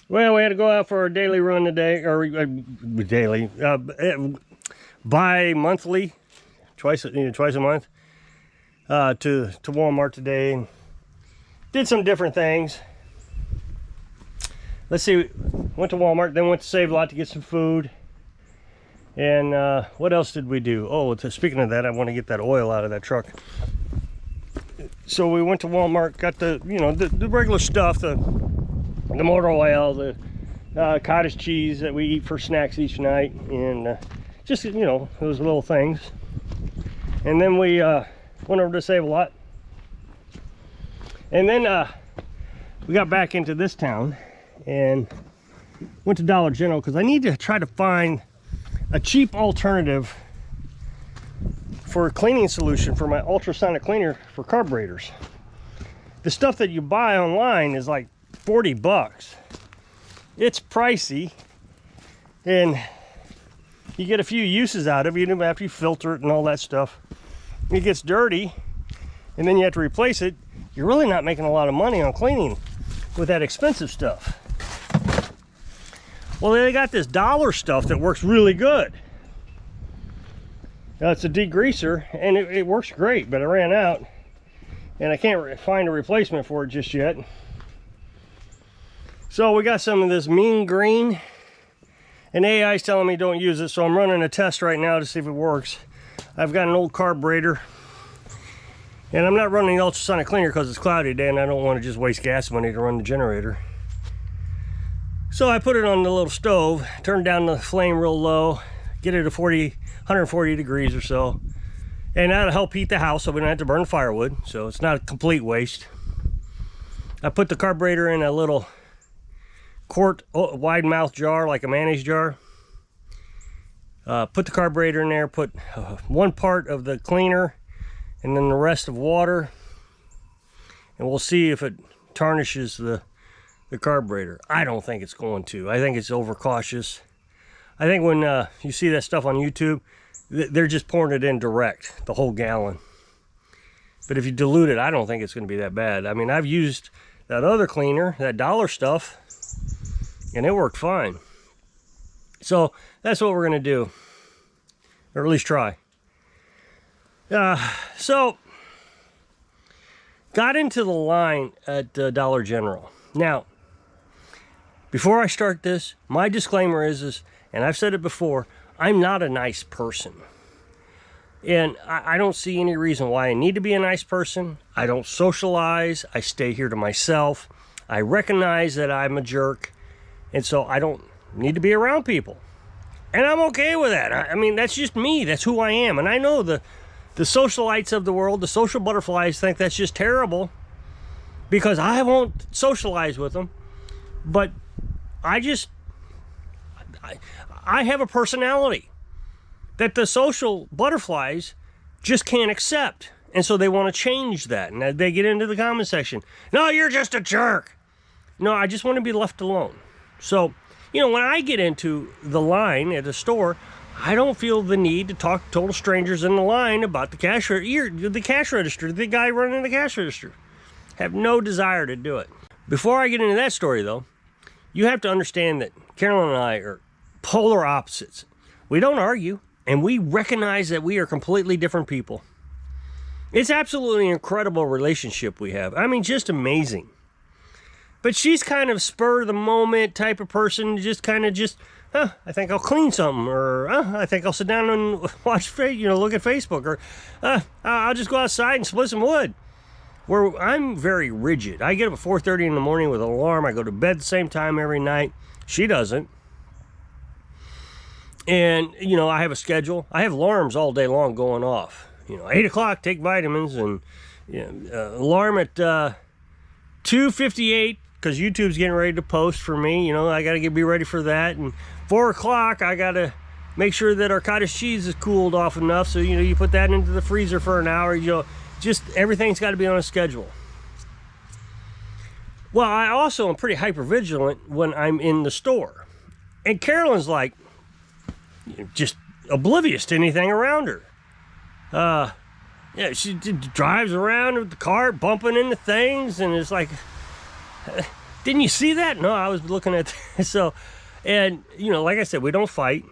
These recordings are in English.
Well, we had to go out for a daily run today, or daily, bi-monthly, twice a month, to Walmart today, and did some different things. Let's see, went to Walmart, then went to Save a Lot to get some food. And what else did we do? Oh, speaking of that, I want to get that oil out of that truck. So we went to Walmart, got the, you know, the regular stuff, the motor oil, the cottage cheese that we eat for snacks each night, and just, you know, those little things. And then we went over to Save a Lot. And then we got back into this town and went to Dollar General because I need to try to find a cheap alternative for a cleaning solution for my ultrasonic cleaner for carburetors. The stuff that you buy online is like 40 bucks. It's pricey, and you get a few uses out of it even after you filter it and all that stuff. It gets dirty, and then you have to replace it. You're really not making a lot of money on cleaning with that expensive stuff. Well, they got this dollar stuff that works really good. It's a degreaser, and it works great, but I ran out, and I can't find a replacement for it just yet. So we got some of this mean green, and AI is telling me don't use it, so I'm running a test right now to see if it works. I've got an old carburetor, and I'm not running the ultrasonic cleaner because it's cloudy today, and I don't want to just waste gas money to run the generator. So I put it on the little stove, turn down the flame real low, get it to 140 degrees or so, and that'll help heat the house so we don't have to burn firewood, so it's not a complete waste. I put the carburetor in a little quart wide mouth jar, like a mayonnaise jar. Put the carburetor in there, put one part of the cleaner and then the rest of water, and we'll see if it tarnishes the carburetor. I don't think it's going to. I think it's overcautious. I think when you see that stuff on YouTube, they're just pouring it in direct, the whole gallon. But if you dilute it, I don't think it's going to be that bad. I mean, I've used that other cleaner, that dollar stuff, and it worked fine. So that's what we're going to do, or at least try. So got into the line at Dollar General. Now, before I start this, my disclaimer is, and I've said it before, I'm not a nice person. And I don't see any reason why I need to be a nice person. I don't socialize. I stay here to myself. I recognize that I'm a jerk, and so I don't need to be around people. And I'm okay with that. I mean, that's just me. That's who I am. And I know the socialites of the world, the social butterflies, think that's just terrible because I won't socialize with them. But I have a personality that the social butterflies just can't accept. And so they want to change that. And they get into the comment section. No, you're just a jerk. No, I just want to be left alone. So, you know, when I get into the line at a store, I don't feel the need to talk to total strangers in the line about the cash register, the guy running the cash register. Have no desire to do it. Before I get into that story, though, you have to understand that Carolyn and I are polar opposites. We don't argue, and we recognize that we are completely different people. It's absolutely an incredible relationship we have. I mean, just amazing. But she's kind of spur of the moment type of person, just kind of I think I'll clean something, or I think I'll sit down and watch, look at Facebook, or I'll just go outside and split some wood. Where I'm very rigid. I get up at 4:30 in the morning with an alarm. I go to bed the same time every night. She doesn't. And, you know, I have a schedule. I have alarms all day long going off. 8 o'clock, take vitamins, and alarm at 2:58, because YouTube's getting ready to post for me. I got to be ready for that. And 4 o'clock, I got to make sure that our cottage cheese is cooled off enough. So, you put that into the freezer for an hour. Just everything's got to be on a schedule. Well, I also am pretty hyper vigilant when I'm in the store. And Carolyn's like, just oblivious to anything around her. She drives around with the car bumping into things, and it's like, Didn't you see that? No, I was looking at so, and you know, like I said, we don't fight,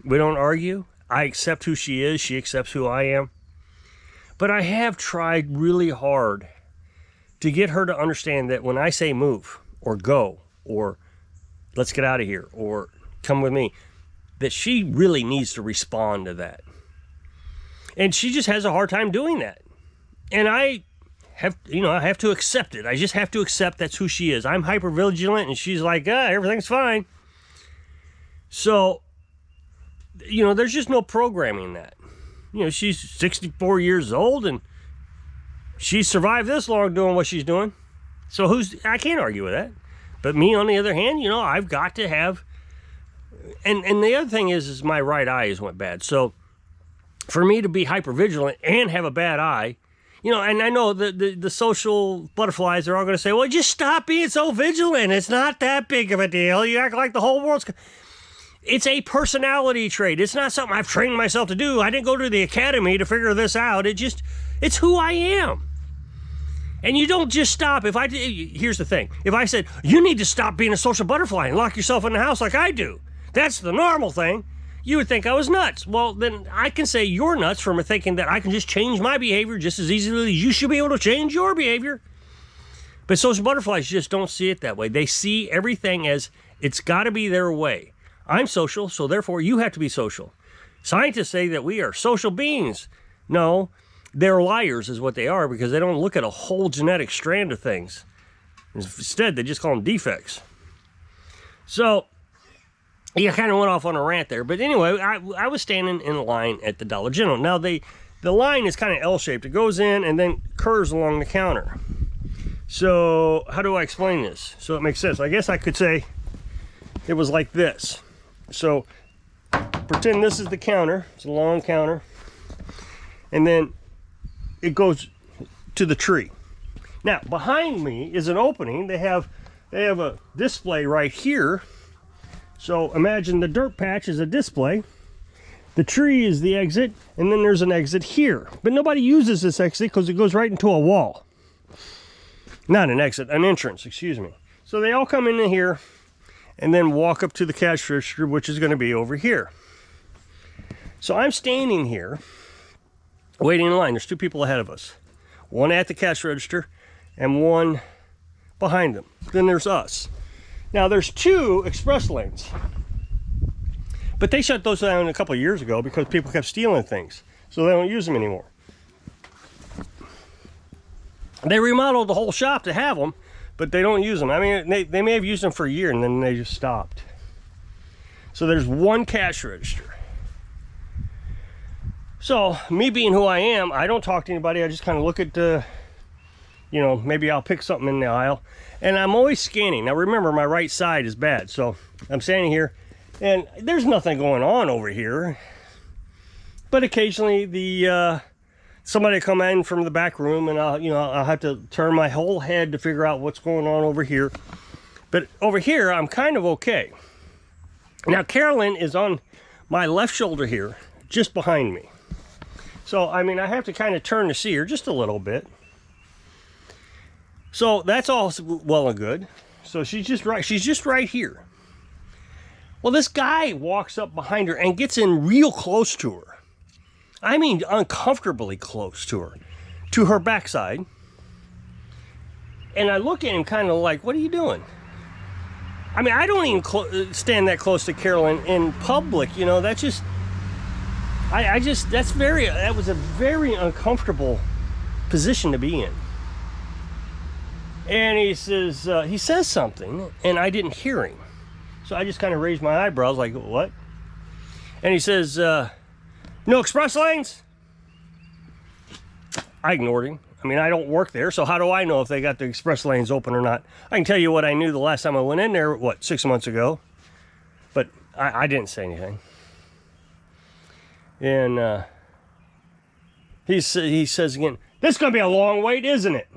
we don't argue. I accept who she is, she accepts who I am. But I have tried really hard to get her to understand that when I say move or go or let's get out of here or come with me, that she really needs to respond to that. And she just has a hard time doing that. And I have to accept it. I just have to accept that's who she is. I'm hyper vigilant and she's like, everything's fine. So, you know, there's just no programming that. You know, she's 64 years old and she's survived this long doing what she's doing. So I can't argue with that. But me, on the other hand, you know, I've got to have, and the other thing is my right eye went bad. So for me to be hyper vigilant and have a bad eye, you know, and I know the social butterflies are all going to say, well, just stop being so vigilant. It's not that big of a deal. You act like the whole world's... It's a personality trait. It's not something I've trained myself to do. I didn't go to the academy to figure this out. It's who I am. And you don't just stop. Here's the thing. If I said, you need to stop being a social butterfly and lock yourself in the house like I do, that's the normal thing, you would think I was nuts. Well, then I can say you're nuts for thinking that I can just change my behavior just as easily as you should be able to change your behavior. But social butterflies just don't see it that way. They see everything as it's got to be their way. I'm social, so therefore you have to be social. Scientists say that we are social beings. No, they're liars is what they are, because they don't look at a whole genetic strand of things. Instead, they just call them defects. So, yeah, I kind of went off on a rant there. But anyway, I was standing in a line at the Dollar General. Now, the line is kind of L-shaped. It goes in and then curves along the counter. So, how do I explain this so it makes sense? I guess I could say it was like this. So, pretend this is the counter. It's a long counter. And then it goes to the tree. Now, behind me is an opening. They have a display right here. So imagine the dirt patch is a display, the tree is the exit, and then there's an exit here. But nobody uses this exit because it goes right into a wall. Not an exit, an entrance, excuse me. So they all come in here and then walk up to the cash register, which is going to be over here. So I'm standing here waiting in line. There's two people ahead of us. One at the cash register and one behind them. Then there's us. Now there's two express lanes, but they shut those down a couple of years ago because people kept stealing things, so they don't use them anymore. They remodeled the whole shop to have them, but they don't use them. I mean, they may have used them for a year and then they just stopped. So there's one cash register. So me being who I am, I don't talk to anybody. I just kind of look at the, you know, maybe I'll pick something in the aisle. And I'm always scanning. Now remember, my right side is bad. So I'm standing here and there's nothing going on over here. But occasionally somebody come in from the back room and I'll have to turn my whole head to figure out what's going on over here. But over here, I'm kind of okay. Now Carolyn is on my left shoulder here, just behind me. So, I mean, I have to kind of turn to see her just a little bit. So that's all well and good. So she's just right here. Well, this guy walks up behind her and gets in real close to her. I mean, uncomfortably close to her backside. And I look at him kind of like, what are you doing? I mean, I don't even stand that close to Carolyn in public. You know, that's just, that was a very uncomfortable position to be in. And he says something, and I didn't hear him. So I just kind of raised my eyebrows like, what? And he says, no express lanes? I ignored him. I mean, I don't work there, so how do I know if they got the express lanes open or not? I can tell you what I knew the last time I went in there, 6 months ago? But I didn't say anything. And he says again, this is going to be a long wait, isn't it?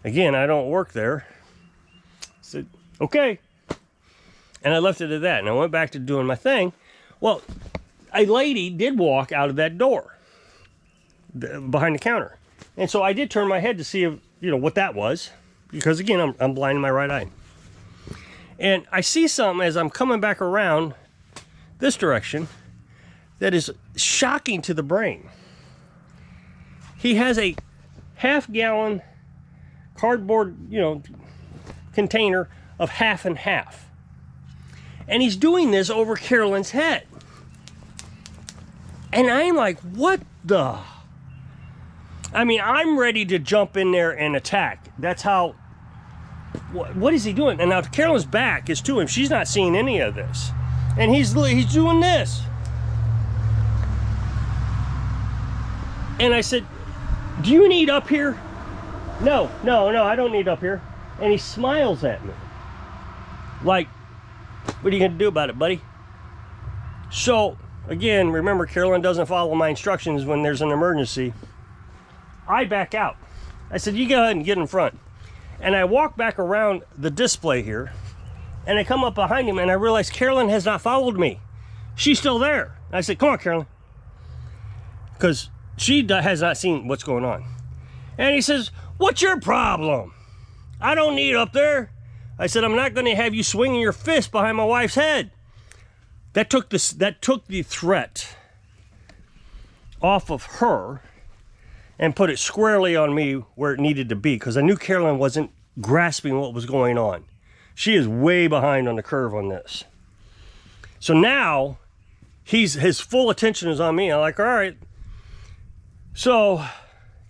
Again, I don't work there. I said, okay. And I left it at that. And I went back to doing my thing. Well, a lady did walk out of that door behind the counter. And so I did turn my head to see if, what that was. because again, I'm blind in my right eye. And I see something as I'm coming back around this direction that is shocking to the brain. He has a half-gallon cardboard, container of half and half. And he's doing this over Carolyn's head. And I'm like, what the? I mean, I'm ready to jump in there and attack. That's how, what is he doing? And now Carolyn's back is to him. She's not seeing any of this. And he's doing this. And I said, do you need up here? No, I don't need up here. And he smiles at me. Like, what are you gonna do about it, buddy? So, again, remember, Carolyn doesn't follow my instructions when there's an emergency. I back out. I said, you go ahead and get in front. And I walk back around the display here, and I come up behind him, and I realize Carolyn has not followed me. She's still there. I said, come on, Carolyn. Because she has not seen what's going on. And he says, what's your problem? I don't need up there. I said, I'm not going to have you swinging your fist behind my wife's head. That took the threat off of her and put it squarely on me where it needed to be, because I knew Carolyn wasn't grasping what was going on. She is way behind on the curve on this. So now his full attention is on me. I'm like, all right. So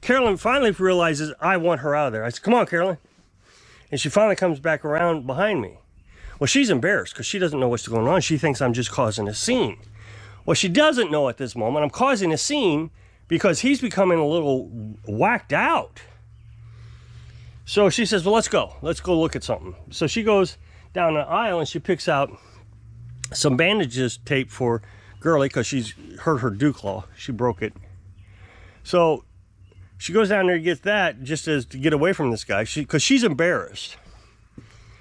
Carolyn finally realizes I want her out of there. I said, come on, Carolyn. And she finally comes back around behind me. Well, she's embarrassed because she doesn't know what's going on. She thinks I'm just causing a scene. Well, she doesn't know at this moment I'm causing a scene because he's becoming a little whacked out. So she says, well, let's go. Let's go look at something. So she goes down the aisle and she picks out some bandages tape for Girly because she's hurt her dew claw. She broke it. So she goes down there and gets that just as to get away from this guy because she's embarrassed.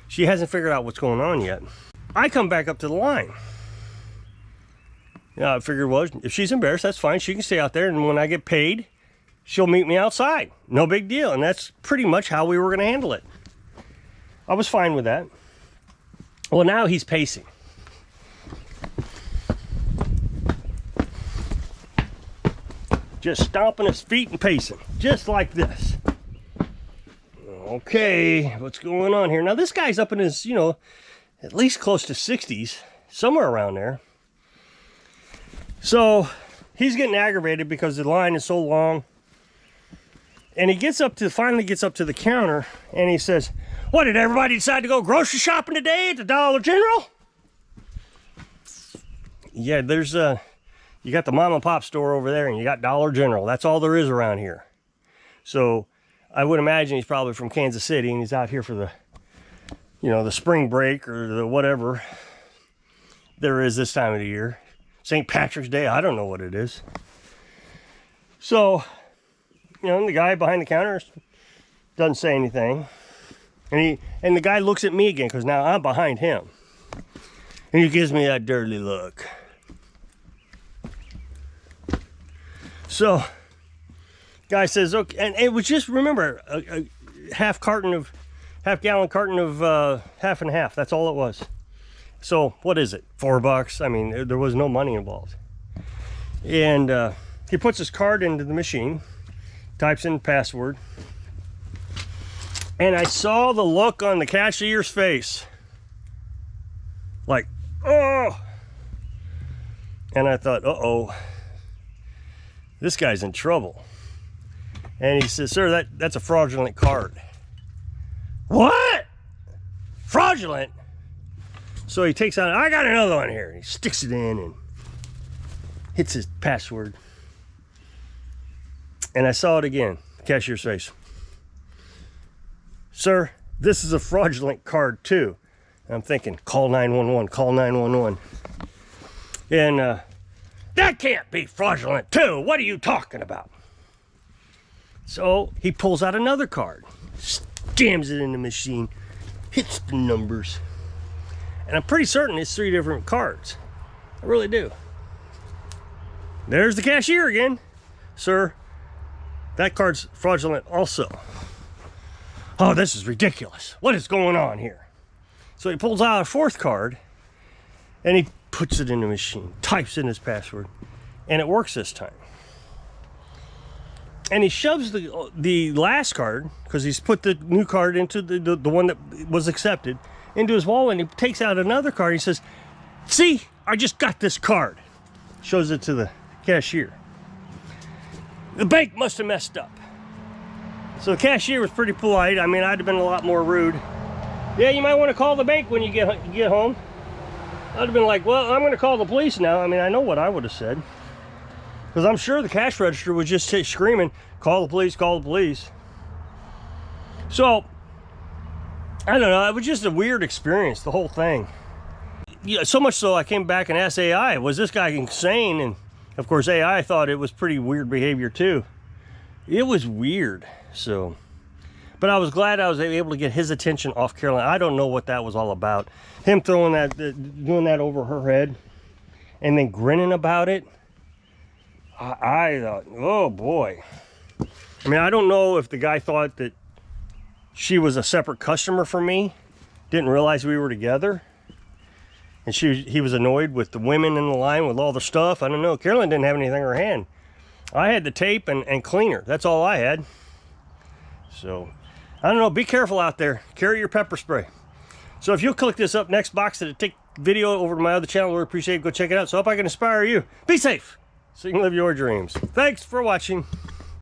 She hasn't figured out what's going on yet. I come back up to the line. I figured, well, if she's embarrassed, that's fine. She can stay out there, and when I get paid, she'll meet me outside. No big deal. And that's pretty much how we were going to handle it. I was fine with that. Well, now he's pacing. Just stomping his feet and pacing, just like this. Okay, what's going on here? Now, this guy's up in his, at least close to 60s, somewhere around there. So he's getting aggravated because the line is so long. And he finally gets up to the counter and he says, what, did everybody decide to go grocery shopping today at the Dollar General? Yeah, you got the mom and pop store over there and you got Dollar General. That's all there is around here. So I would imagine he's probably from Kansas City and he's out here for the, the spring break or the whatever there is this time of the year. St. Patrick's Day, I don't know what it is. So, the guy behind the counter doesn't say anything. And the guy looks at me again because now I'm behind him. And he gives me that dirty look. So, guy says, okay, and it was just, remember, a half-gallon carton of half and half. That's all it was. So, what is it? $4? I mean, there was no money involved. And he puts his card into the machine, types in the password, and I saw the look on the cashier's face. Like, oh! And I thought, uh-oh, this guy's in trouble. And he says, sir, that's a fraudulent card. What? Fraudulent? So he takes out, I got another one here. He sticks it in and hits his password. And I saw it again, cashier's face. Sir, this is a fraudulent card too. And I'm thinking, call 911, call 911. And that can't be fraudulent too. What are you talking about? So he pulls out another card, jams it in the machine, hits the numbers. And I'm pretty certain it's 3 different cards. I really do. There's the cashier again. Sir, that card's fraudulent also. oh, this is ridiculous. What is going on here? So he pulls out a fourth card and he puts it in the machine, types in his password, and it works this time. And he shoves the last card, because he's put the new card into the one that was accepted, into his wallet, and he takes out another card. He says, see, I just got this card. Shows it to the cashier. The bank must have messed up. So the cashier was pretty polite. I mean, I'd have been a lot more rude. Yeah, you might want to call the bank when you get home. I'd have been like, well, I'm going to call the police now. I mean, I know what I would have said. Because I'm sure the cash register was just screaming, call the police, call the police. So, I don't know. It was just a weird experience, the whole thing. Yeah, so much so I came back and asked AI, was this guy insane? And, of course, AI thought it was pretty weird behavior, too. It was weird, so. But I was glad I was able to get his attention off Carolyn. I don't know what that was all about. Him throwing that, doing that over her head, and then grinning about it. I thought, oh boy. I mean, I don't know if the guy thought that she was a separate customer from me, didn't realize we were together, and he was annoyed with the women in the line with all the stuff. I don't know. Carolyn didn't have anything in her hand. I had the tape and cleaner. That's all I had. So, I don't know. Be careful out there. Carry your pepper spray. So if you'll click this up next box to take video over to my other channel, we'd appreciate it. Go check it out. So I hope I can inspire you. Be safe so you can live your dreams. Thanks for watching.